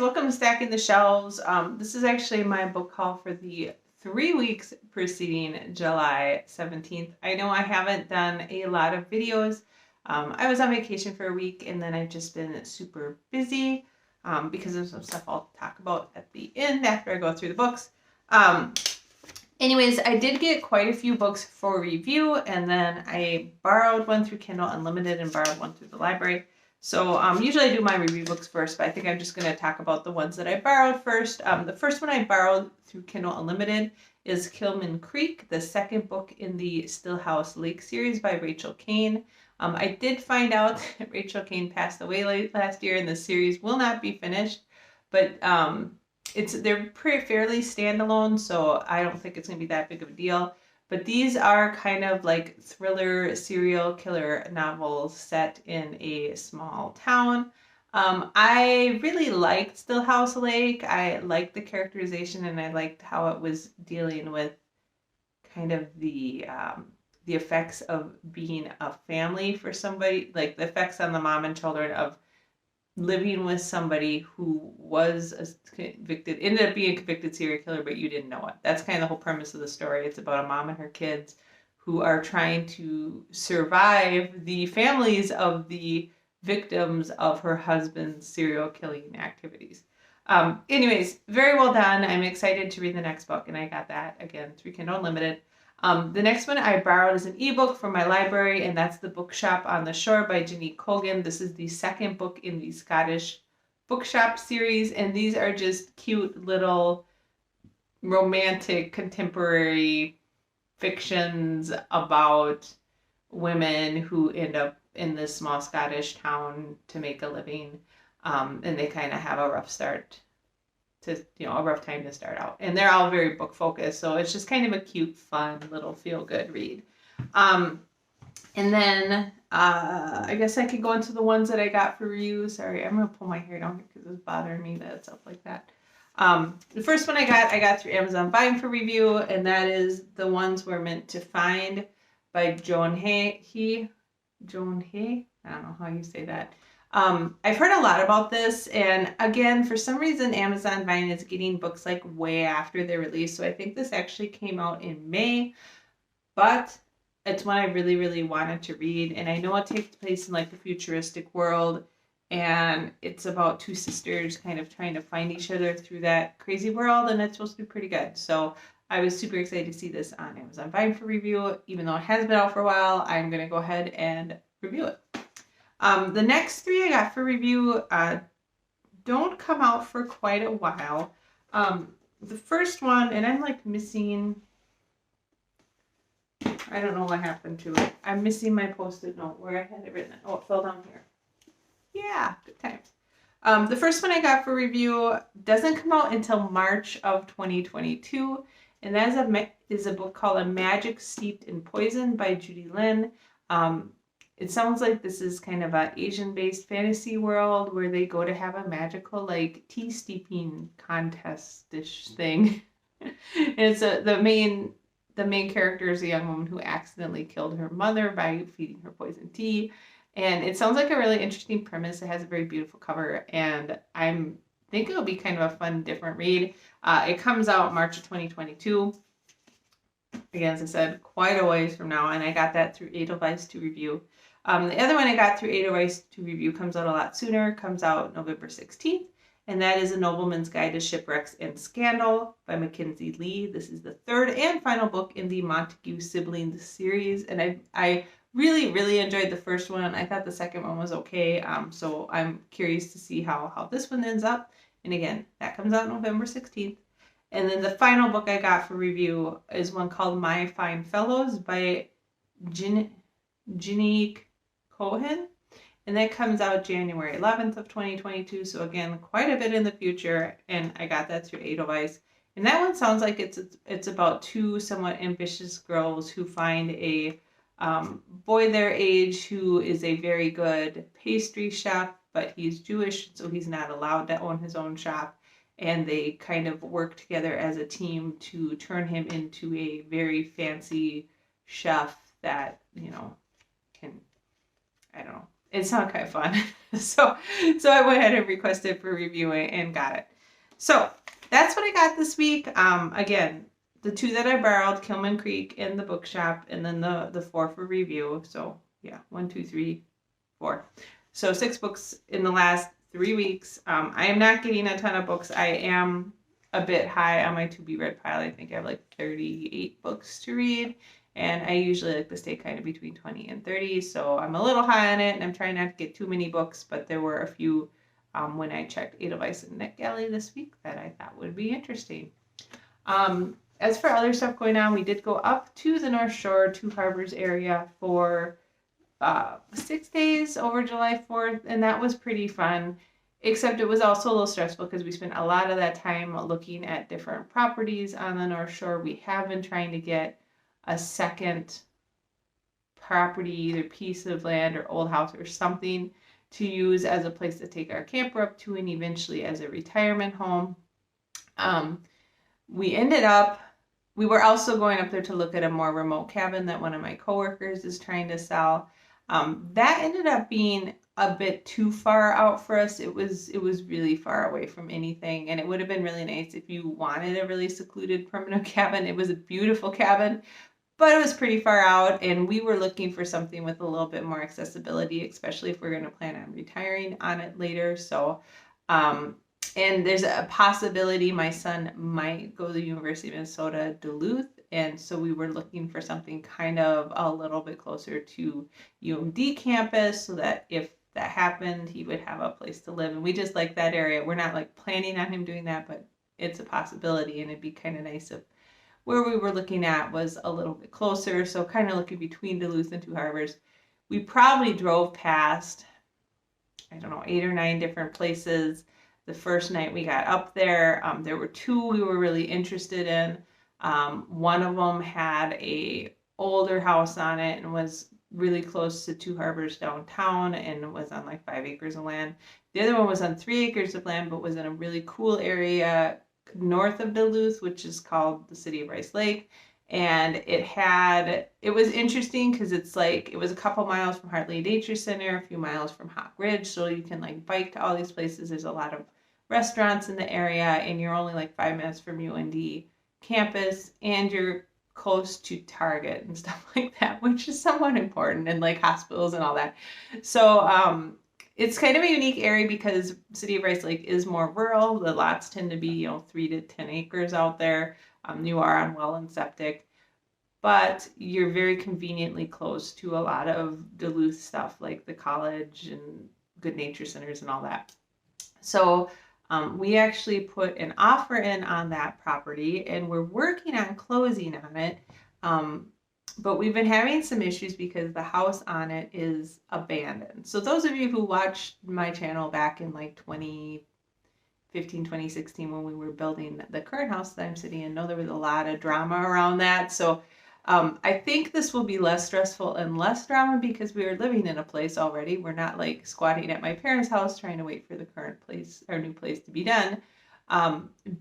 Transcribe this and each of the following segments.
welcome to Stacking the Shelves. This is actually my book haul for the 3 weeks preceding July 17th. I know I haven't done a lot of videos. I was on vacation for a week and then I've just been super busy because of some stuff I'll talk about at the end after I go through the books. Anyways, I did get quite a few books for review, and then I borrowed one through Kindle Unlimited and borrowed one through the library. So usually I do my review books first, but I think I'm just going to talk about the ones that I borrowed first. The first one I borrowed through Kindle Unlimited is Kilman Creek, the second book in the Stillhouse Lake series by Rachel Caine. I did find out that Rachel Caine passed away late last year, and the series will not be finished, but they're fairly standalone, so I don't think it's going to be that big of a deal. But these are kind of like thriller serial killer novels set in a small town. I really liked Stillhouse Lake. I liked the characterization, and I liked how it was dealing with kind of the effects of being a family for somebody, like the effects on the mom and children of living with somebody who was ended up being a convicted serial killer, but you didn't know it. That's kind of the whole premise of the story. It's about a mom and her kids who are trying to survive the families of the victims of her husband's serial killing activities. Anyways, very well done. I'm excited to read the next book, and I got that again through Kindle Unlimited. The next one I borrowed is an ebook from my library, and that's The Bookshop on the Shore by Ginny Colgan. This is the second book in the Scottish Bookshop series, and these are just cute little romantic contemporary fictions about women who end up in this small Scottish town to make a living, and they kind of have a rough time to start out, and they're all very book focused, so it's just kind of a cute, fun little feel good read. And then I guess I could go into the ones that I got for review. Sorry, I'm gonna pull my hair down here because it's bothering me that it's up like that. The first one I got through Amazon Buying for review, and that is The Ones We're Meant to Find by Joan Hay. I don't know how you say that. I've heard a lot about this, and again, for some reason, Amazon Vine is getting books like way after their release, so I think this actually came out in May, but it's one I really, really wanted to read, and I know it takes place in like a futuristic world, and it's about two sisters kind of trying to find each other through that crazy world, and it's supposed to be pretty good, so I was super excited to see this on Amazon Vine for review. Even though it has been out for a while, I'm going to go ahead and review it. The next three I got for review don't come out for quite a while. The first one, and I'm like missing, I don't know what happened to it. I'm missing my Post-it note where I had it written. Oh, it fell down here. Yeah, good times. The first one I got for review doesn't come out until March of 2022, and that is a book called A Magic Steeped in Poison by Judy Lin. It sounds like this is kind of an Asian-based fantasy world where they go to have a magical, like, tea steeping contest-ish thing. And it's the main character is a young woman who accidentally killed her mother by feeding her poison tea. And it sounds like a really interesting premise. It has a very beautiful cover, and I think it'll be kind of a fun, different read. It comes out March of 2022. Again, as I said, quite a ways from now, and I got that through Edelweiss to review. The other one I got through Edelweiss to review comes out a lot sooner, comes out November 16th, and that is A Nobleman's Guide to Shipwrecks and Scandal by Mackenzie Lee. This is the third and final book in the Montague Siblings series, and I really, really enjoyed the first one. I thought the second one was okay, so I'm curious to see how this one ends up. And again, that comes out November 16th. And then the final book I got for review is one called My Fine Fellows by Ginny Cohen, and that comes out January 11th of 2022, so again, quite a bit in the future, and I got that through Edelweiss. And that one sounds like it's about two somewhat ambitious girls who find a boy their age who is a very good pastry chef, but he's Jewish, so he's not allowed to own his own shop, and they kind of work together as a team to turn him into a very fancy chef that, can, I don't know, it sounded kind of fun. so I went ahead and requested for review and got it. So that's what I got this week. Again, the 2 that I borrowed, Kilman Creek and the Bookshop, and then the 4 for review. So yeah, 1, 2, 3, 4. So 6 books in the last 3 weeks. I am not getting a ton of books. I am a bit high on my to be read pile. I think I have like 38 books to read. And I usually like to stay kind of between 20 and 30. So I'm a little high on it, and I'm trying not to get too many books, but there were a few when I checked Edelweiss and NetGalley this week that I thought would be interesting. As for other stuff going on, we did go up to the North Shore, Two Harbors area for 6 days over July 4th, and that was pretty fun, except it was also a little stressful because we spent a lot of that time looking at different properties on the North Shore. We have been trying to get a second property, either piece of land or old house or something, to use as a place to take our camper up to and eventually as a retirement home. We were also going up there to look at a more remote cabin that one of my coworkers is trying to sell. That ended up being a bit too far out for us. It was really far away from anything, and it would have been really nice if you wanted a really secluded permanent cabin. It was a beautiful cabin, but it was pretty far out, and we were looking for something with a little bit more accessibility, especially if we're going to plan on retiring on it later. So, and there's a possibility my son might go to the University of Minnesota, Duluth, and so we were looking for something kind of a little bit closer to UMD campus so that if that happened, he would have a place to live. And we just like that area. We're not like planning on him doing that, but it's a possibility, and it'd be kind of nice if where we were looking at was a little bit closer. So kind of looking between Duluth and Two Harbors. We probably drove past, 8 or 9 different places. The first night we got up there, there were 2 we were really interested in. One of them had a older house on it and was really close to Two Harbors downtown and was on like 5 acres of land. The other one was on 3 acres of land, but was in a really cool area north of Duluth, which is called the city of Rice Lake. And it was interesting because it was a couple miles from Hartley Nature Center, a few miles from Hawk Ridge. So you can like bike to all these places. There's a lot of restaurants in the area, and you're only like 5 minutes from UND campus, and you're close to Target and stuff like that, which is somewhat important, and like hospitals and all that. So, it's kind of a unique area because City of Rice Lake is more rural. The lots tend to be, 3 to 10 acres out there. You are on well and septic, but you're very conveniently close to a lot of Duluth stuff like the college and good nature centers and all that. So we actually put an offer in on that property, and we're working on closing on it. But we've been having some issues because the house on it is abandoned. So those of you who watched my channel back in like 2015, 2016, when we were building the current house that I'm sitting in, know there was a lot of drama around that. So I think this will be less stressful and less drama because we are living in a place already. We're not like squatting at my parents' house trying to wait for the current place, our new place, to be done.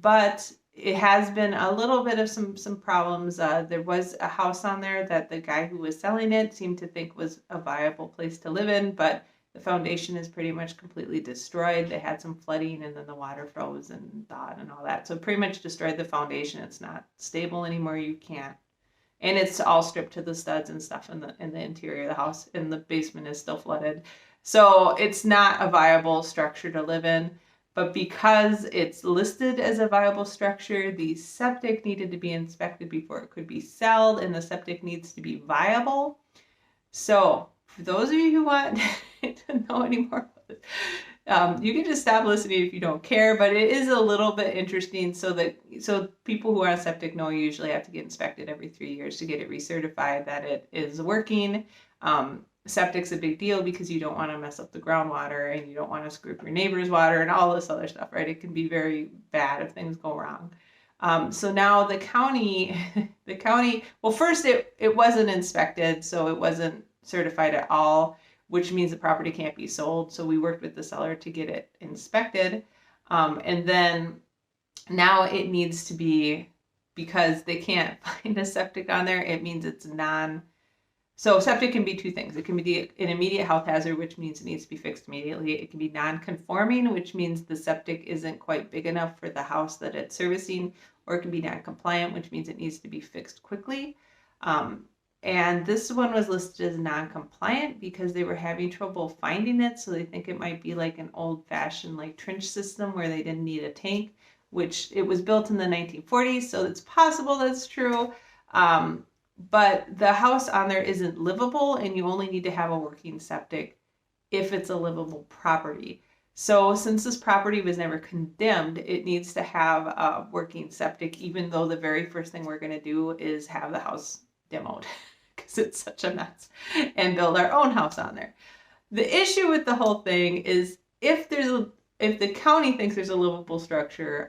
But it has been a little bit of some problems. There was a house on there that the guy who was selling it seemed to think was a viable place to live in, but the foundation is pretty much completely destroyed. They had some flooding, and then the water froze and thawed and all that. So pretty much destroyed the foundation. It's not stable anymore. You can't. And it's all stripped to the studs and stuff in the interior of the house, and the basement is still flooded. So it's not a viable structure to live in. But because it's listed as a viable structure, the septic needed to be inspected before it could be sold, and the septic needs to be viable. So for those of you who want to know any more about this, you can just stop listening if you don't care, but it is a little bit interesting so people who are on septic know you usually have to get inspected every 3 years to get it recertified that it is working. Septic's a big deal because you don't want to mess up the groundwater, and you don't want to screw up your neighbor's water and all this other stuff, right? It can be very bad if things go wrong. So now the county, well, first it wasn't inspected, so it wasn't certified at all, which means the property can't be sold. So we worked with the seller to get it inspected. And then now it needs to be, because they can't find a septic on there, it means it's So septic can be two things. It can be an immediate health hazard, which means it needs to be fixed immediately. It can be non-conforming, which means the septic isn't quite big enough for the house that it's servicing, or it can be non-compliant, which means it needs to be fixed quickly. And this one was listed as non-compliant because they were having trouble finding it. So they think it might be like an old-fashioned like trench system where they didn't need a tank, which it was built in the 1940s. So it's possible that's true. But the house on there isn't livable, and you only need to have a working septic if it's a livable property. So since this property was never condemned, it needs to have a working septic, even though the very first thing we're going to do is have the house demoed because it's such a mess, and build our own house on there. The issue with the whole thing is if the county thinks there's a livable structure,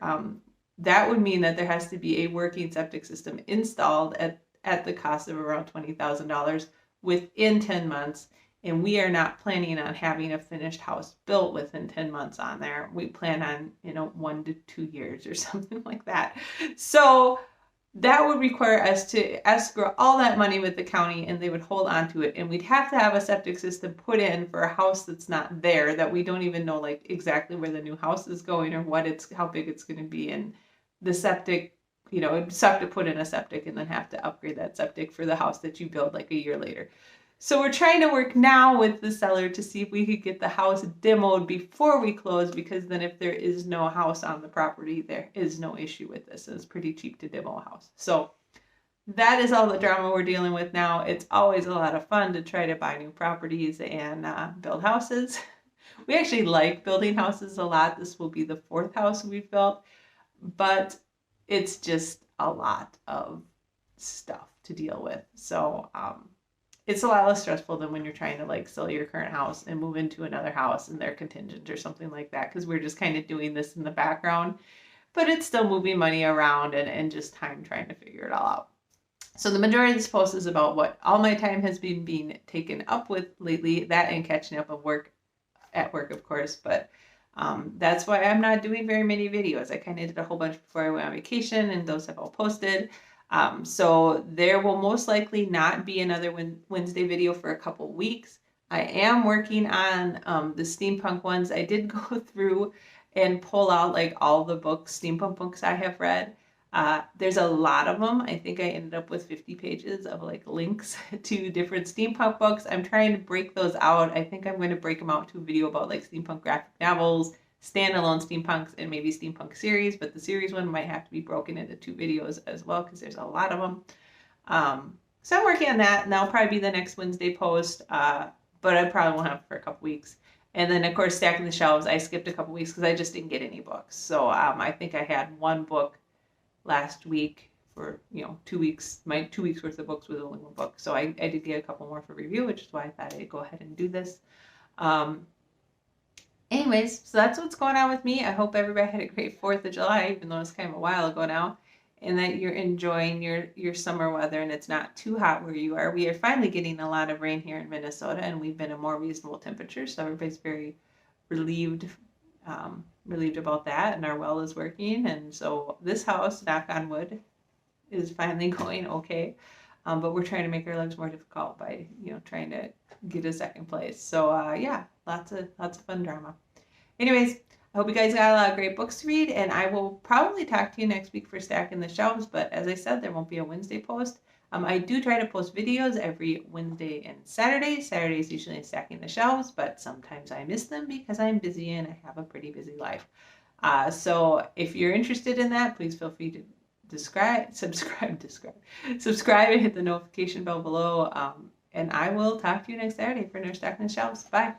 that would mean that there has to be a working septic system installed at the cost of around $20,000 within 10 months. And we are not planning on having a finished house built within 10 months on there. We plan on, 1 to 2 years or something like that. So that would require us to escrow all that money with the county, and they would hold on to it. And we'd have to have a septic system put in for a house that's not there, that we don't even know like exactly where the new house is going or how big it's going to be. And the septic, it'd suck to put in a septic and then have to upgrade that septic for the house that you build like a year later. So we're trying to work now with the seller to see if we could get the house demoed before we close, because then if there is no house on the property, there is no issue with this. It's pretty cheap to demo a house. So that is all the drama we're dealing with now. It's always a lot of fun to try to buy new properties and build houses. We actually like building houses a lot. This will be the 4th house we've built, but it's just a lot of stuff to deal with. So it's a lot less stressful than when you're trying to like sell your current house and move into another house and they're contingent or something like that, because we're just kind of doing this in the background, but it's still moving money around and just time trying to figure it all out. So the majority of this post is about what all my time has been being taken up with lately, that and catching up of work, of course, but that's why I'm not doing very many videos. I kind of did a whole bunch before I went on vacation, and those have all posted. So there will most likely not be another Wednesday video for a couple weeks. I am working on the steampunk ones. I did go through and pull out like all the steampunk books I have read. There's a lot of them. I think I ended up with 50 pages of like links to different steampunk books. I'm trying to break those out. I think I'm going to break them out to a video about like steampunk graphic novels, standalone steampunks, and maybe steampunk series, but the series one might have to be broken into 2 videos as well because there's a lot of them. So I'm working on that, and that'll probably be the next Wednesday post, but I probably won't have it for a couple weeks. And then of course stacking the shelves, I skipped a couple weeks because I just didn't get any books. So I think I had 1 book last week for 2 weeks. My 2 weeks worth of books was only 1 book, so I did get a couple more for review, which is why I thought I'd go ahead and do this. Anyways, so that's what's going on with me. I hope everybody had a great 4th of July, even though it's kind of a while ago now, and that you're enjoying your summer weather and it's not too hot where you are. We are finally getting a lot of rain here in Minnesota, and we've been a more reasonable temperature, so everybody's very relieved about that, and our well is working. And so this house, knock on wood, is finally going okay. But we're trying to make our lives more difficult by trying to get a 2nd place. So yeah, lots of fun drama. Anyways, I hope you guys got a lot of great books to read, and I will probably talk to you next week for stacking the shelves. But as I said, there won't be a Wednesday post. I do try to post videos every Wednesday and Saturday. Saturday is usually stacking the shelves, but sometimes I miss them because I'm busy and I have a pretty busy life. So if you're interested in that, please feel free to subscribe and hit the notification bell below. And I will talk to you next Saturday for another stacking the shelves. Bye.